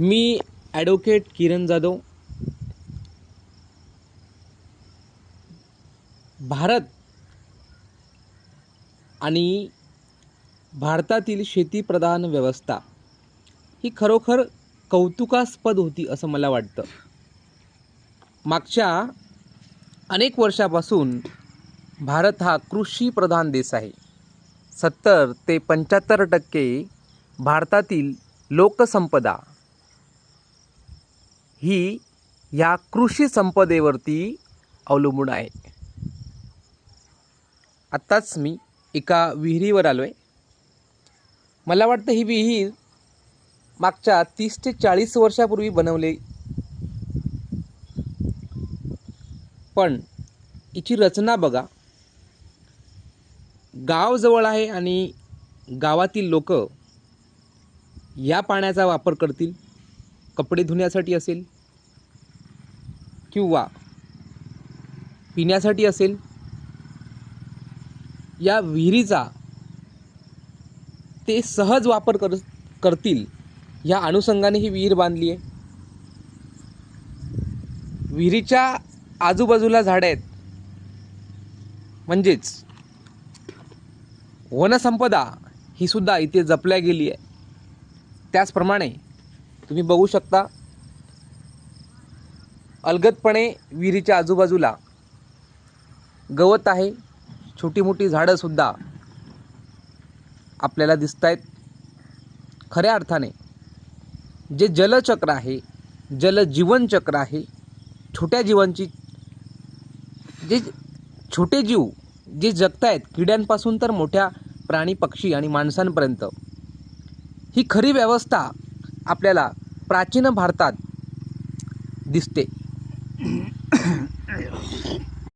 मी advocate Kiran Jadhav. Bharat आणि भारतातील शेतीप्रधान व्यवस्था ही खरोखर कौतुकास्पद होती असं मला वाटतं. मागच्या अनेक वर्षापासून भारत हा कृषीप्रधान देश आहे. 70 ते 75% भारतातील लोकसंपदा ही या कृषी संपदेवरती अवलंबून आहे. आत्ताच मी एका विहिरीवर आलो आहे. मला वाटतं ही विहीर मागच्या 30 ते 40 वर्षापूर्वी बनवली, पण हिची रचना बघा. गाव जवळ आहे आणि गावातील लोक या पाण्याचा वापर करतील. कपडे धुण्यासाठी असेल किंवा पिण्यासाठी असेल. या विहिरीचा ते सहज वापर करतील या अनुषंगाने ही विहीर बांधली आहे. विहिरीच्या आजूबाजूला झाडे आहेत, म्हणजेच वनसंपदा ही सुद्धा इथे जपल्या गेली आहे. त्याचप्रमाणे तुम्ही बघू शकता, अलगदपणे विहिरीच्या आजूबाजूला गवत आहे. छोटी मोठी झाडं सुद्धा आपल्याला दिसत आहेत. खऱ्या अर्थाने जे जलचक्र आहे, जलजीवनचक्र आहे, छोट्या जीवांची जे छोटे जीव जे जगत आहेत, किड्यांपासून तर मोठ्या प्राणी पक्षी आणि माणसांपर्यंत, ही खरी व्यवस्था आपल्याला प्राचीन भारतात दिसते.